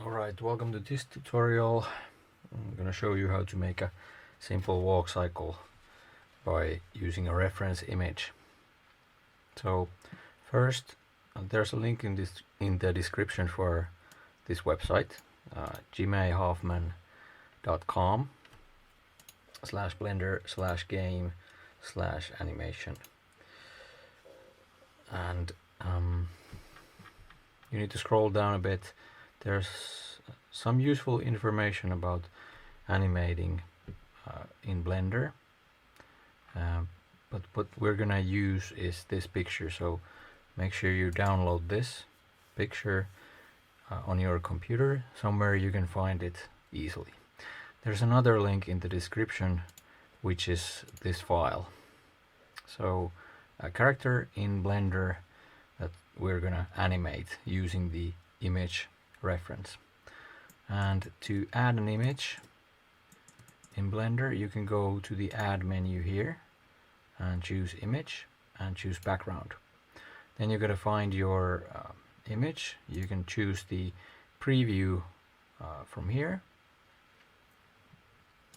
Alright, welcome to this tutorial. I'm going to show you how to make a simple walk cycle by using a reference image. So first, there's a link in the description for this website, jimmyhoffman.com/blender/game/animation, and you need to scroll down a bit. There's some useful information about animating in Blender, but what we're gonna use is this picture, so make sure you download this picture on your computer. Somewhere you can find it easily. There's another link in the description, which is this file. So a character in Blender that we're gonna animate using the image reference. And to add an image in Blender, you can go to the add menu here and choose image and choose background. Then you're gonna find your image. You can choose the preview from here.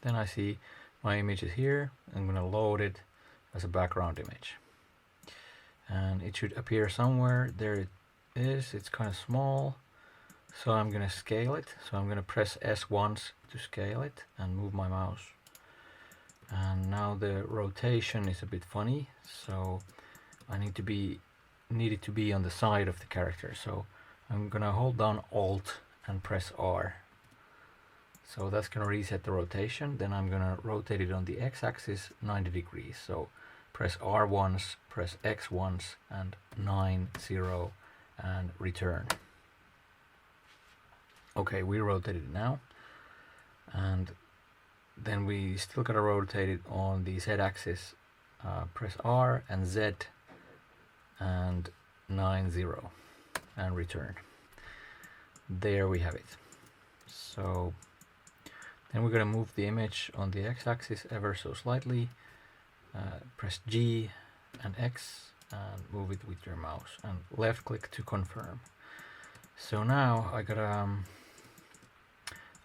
Then I see my image is here. I'm gonna load it as a background image, and it should appear somewhere. There it is. It's kind of small, so I'm gonna scale it. So I'm gonna press S once to scale it and move my mouse. And now the rotation is a bit funny, so I need it to be on the side of the character. So I'm gonna hold down Alt and press R. So that's gonna reset the rotation. Then I'm gonna rotate it on the X-axis 90 degrees. So press R once, press X once, and 9, 0, and return. Okay, we rotated it now, and then we still gotta rotate it on the Z-axis. Press R and Z and 9, 0, and return. There we have it. So then we're gonna move the image on the X-axis ever so slightly. Press G and X and move it with your mouse, and left click to confirm. So now I gotta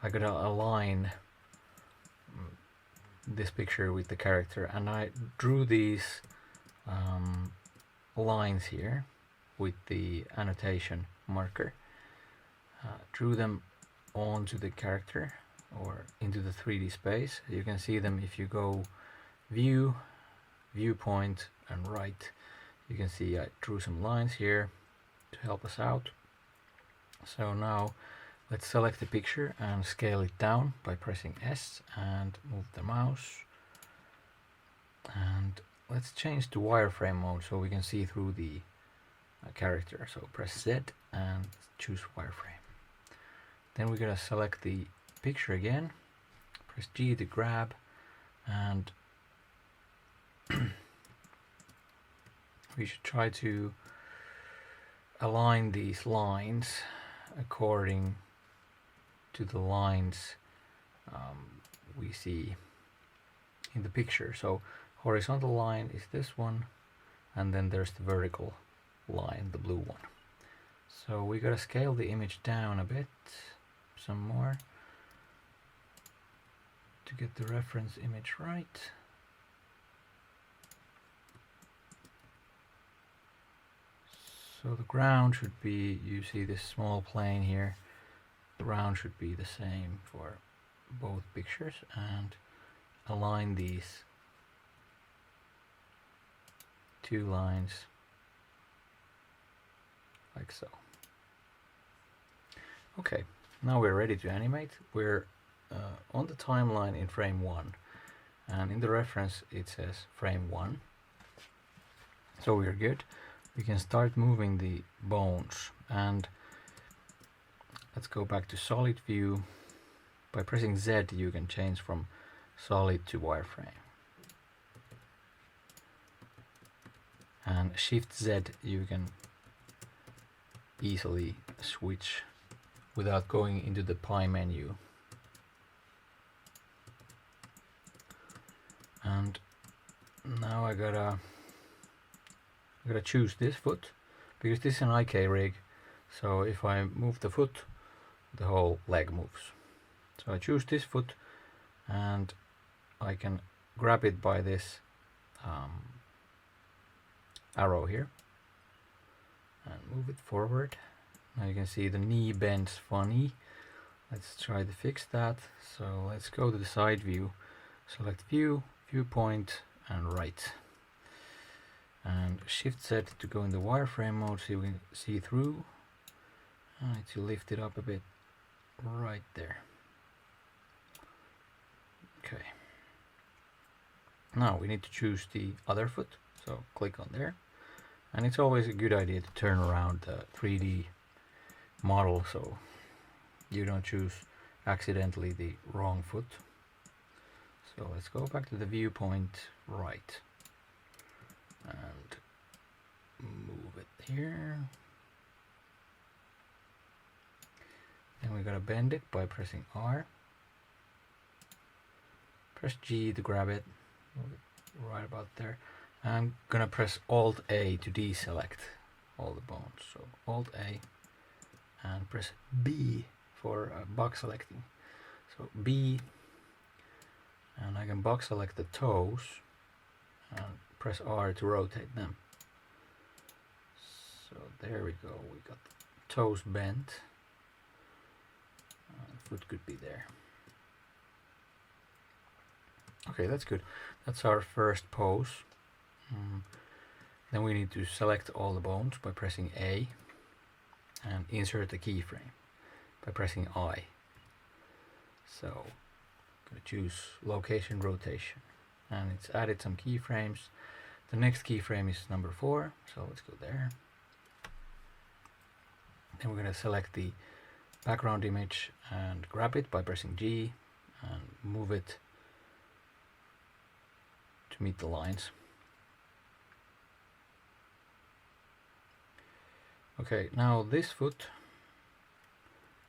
align this picture with the character, and I drew these lines here with the annotation marker. Drew them onto the character or into the 3D space. You can see them if you go view, viewpoint, and right. You can see I drew some lines here to help us out. So now let's select the picture and scale it down by pressing S and move the mouse. And let's change to wireframe mode so we can see through the character. So press Z and choose wireframe. Then we're gonna select the picture again, press G to grab, and we should try to align these lines according to the lines we see in the picture. So horizontal line is this one, and then there's the vertical line, the blue one. So we gotta scale the image down a bit, some more, to get the reference image right. So the ground should be, you see this small plane here, the ground should be the same for both pictures, and align these two lines like so. Okay, now we're ready to animate. We're on the timeline in frame 1, and in the reference it says frame 1. So we're good. We can start moving the bones, and let's go back to solid view. By pressing Z you can change from solid to wireframe, and Shift Z you can easily switch without going into the pie menu. And now I gotta choose this foot, because this is an IK rig. So if I move the foot the whole leg moves. So I choose this foot and I can grab it by this arrow here and move it forward. Now you can see the knee bends funny. Let's try to fix that. So let's go to the side view, select view, viewpoint and right. And shift Z to go in the wireframe mode so you can see through. I need to lift it up a bit right there. Okay. Now we need to choose the other foot. So click on there. And it's always a good idea to turn around the 3D model so you don't choose accidentally the wrong foot. So let's go back to the viewpoint right and move it here. Then we gotta bend it by pressing R. Press G to grab it, move it right about there. I'm gonna press Alt A to deselect all the bones. So Alt A and press B for box selecting. So B, and I can box select the toes and press R to rotate them. So there we go, we got the toes bent. Foot could be there. Okay, that's good. That's our first pose. Then we need to select all the bones by pressing A and insert the keyframe by pressing I. So I'm going to choose location rotation and it's added some keyframes. The next keyframe is number 4, so let's go there. Then we're going to select the background image and grab it by pressing G and move it to meet the lines. Okay, now this foot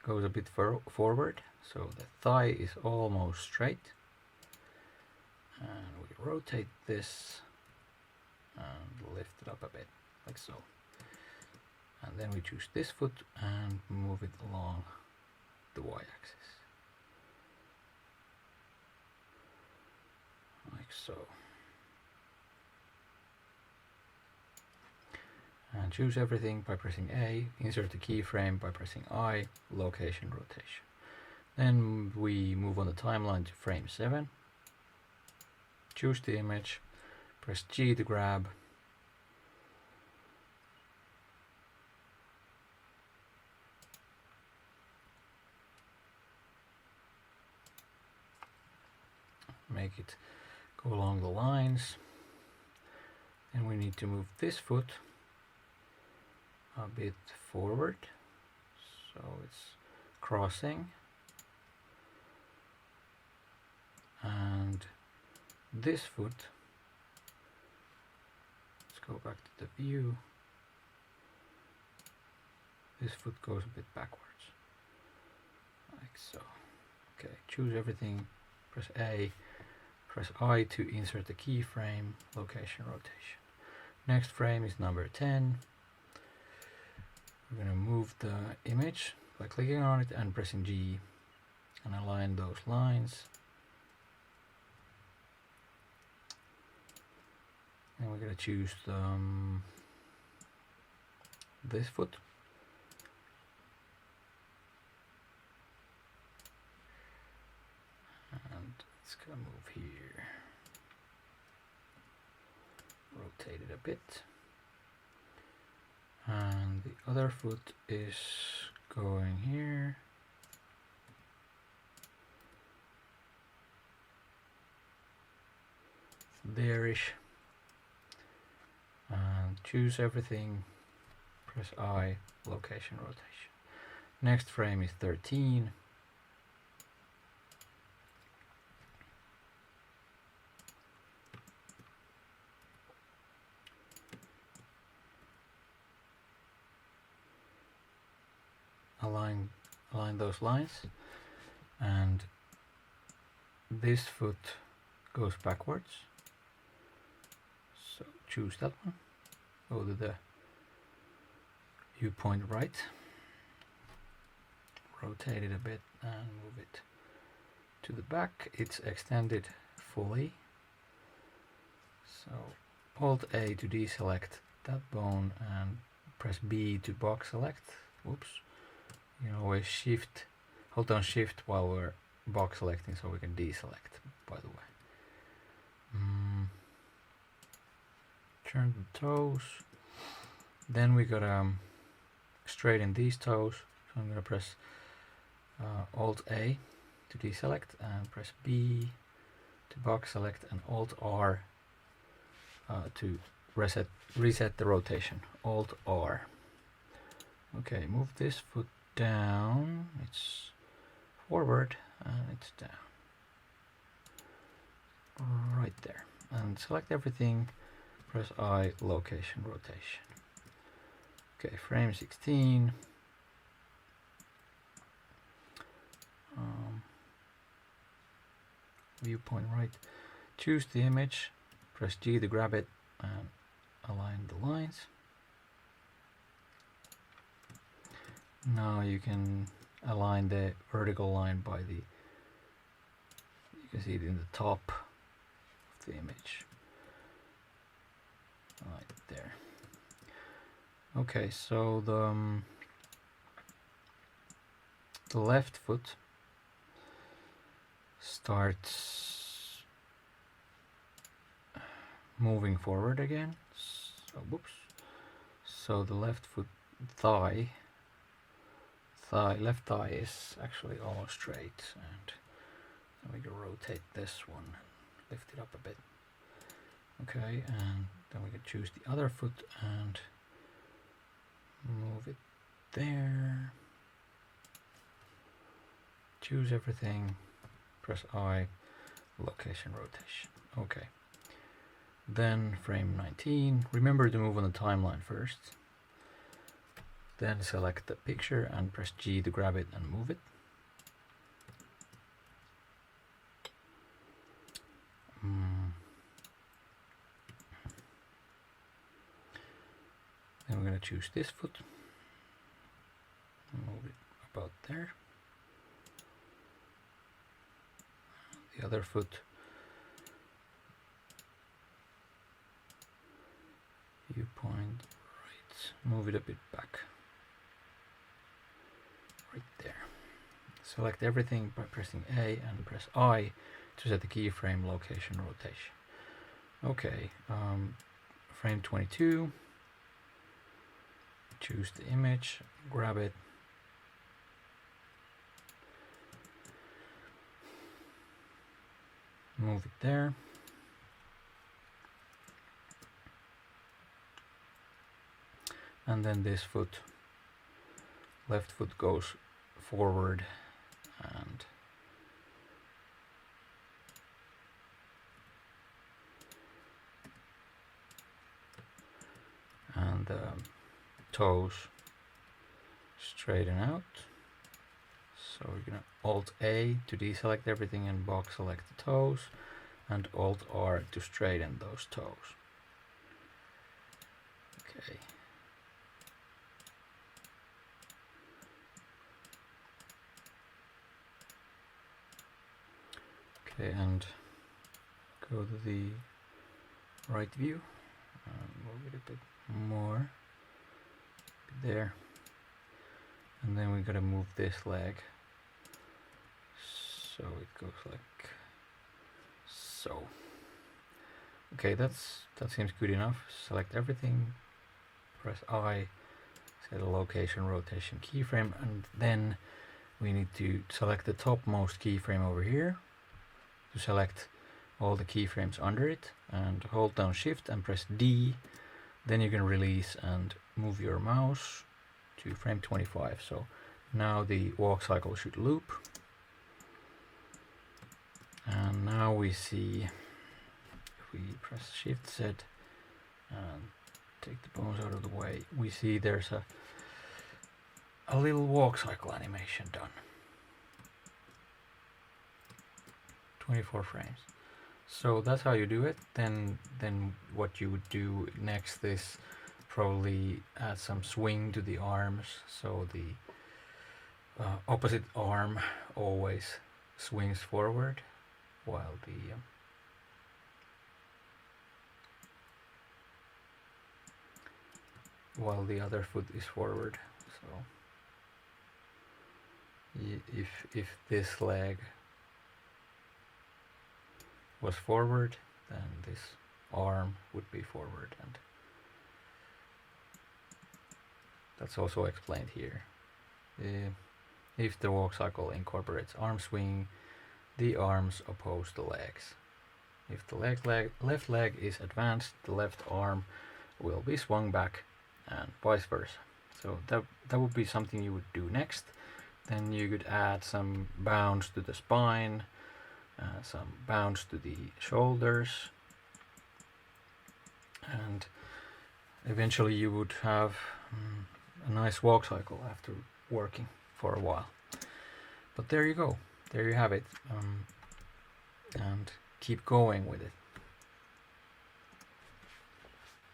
goes a bit forward, so the thigh is almost straight. And we rotate this and lift it up a bit, like so. And then we choose this foot and move it along the y-axis, like so. And choose everything by pressing A, insert the keyframe by pressing I, location rotation. Then we move on the timeline to frame 7, choose the image, press G to grab, make it go along the lines. Then we need to move this foot a bit forward, so it's crossing, and this foot, let's go back to the view, this foot goes a bit backwards, like so. Okay, choose everything, press A, press I to insert the keyframe, location rotation. Next frame is number 10. We're going to move the image by clicking on it and pressing G and align those lines. And we're going to choose this foot. And it's going to move here. Rotate it a bit. And the other foot is going here. There-ish. And choose everything, press I, location rotation. Next frame is 13. Align those lines, and this foot goes backwards, so choose that one, go to the viewpoint right, rotate it a bit and move it to the back. It's extended fully. So Alt A to deselect that bone and press B to box select. Whoops. You can always hold down shift while we're box selecting so we can deselect, by the way. Turn the toes. Then we gotta straighten these toes. So I'm gonna press Alt A to deselect and press B to box select and Alt R to reset the rotation. Alt R. Okay, move this foot down. It's forward and it's down. Right there. And select everything. Press I, location, rotation. Okay, frame 16. Viewpoint right. Choose the image. Press G to grab it and align the lines. Now you can align the vertical line by the, you can see it in the top of the image. Right there. Okay, so the left foot starts moving forward again. So, whoops. So the left foot left thigh is actually almost straight, and then we can rotate this one, lift it up a bit. Okay, and then we can choose the other foot and move it there. Choose everything, press I, location, rotation. Okay. Then frame 19. Remember to move on the timeline first. Then select the picture and press G to grab it and move it. Then we're going to choose this foot. Move it about there. The other foot. Viewpoint right. Move it a bit back. Right there. Select everything by pressing A and press I to set the keyframe, location, rotation. Okay, frame 22. Choose the image, grab it. Move it there. And then this foot, left foot goes forward and the toes straighten out. So we're gonna Alt A to deselect everything and box select the toes, and Alt R to straighten those toes. Okay. Okay, and go to the right view and move it a bit more there, and then we gotta move this leg so it goes like so. Okay, that seems good enough. Select everything, press I, set a location, rotation, keyframe, and then we need to select the topmost keyframe over here to select all the keyframes under it, and hold down shift and press D. Then you can release and move your mouse to frame 25. So now the walk cycle should loop. And now we see, if we press shift Z and take the bones out of the way, we see there's a little walk cycle animation done. 24 frames. So that's how you do it. Then what you would do next is probably add some swing to the arms, so the opposite arm always swings forward while the other foot is forward. So if this leg was forward, then this arm would be forward, and that's also explained here. If the walk cycle incorporates arm swing, the arms oppose the legs. If the left leg is advanced, the left arm will be swung back, and vice versa. So that would be something you would do next. Then you could add some bounce to the spine, some bounce to the shoulders, and eventually you would have a nice walk cycle after working for a while. But there you go, there you have it, and keep going with it.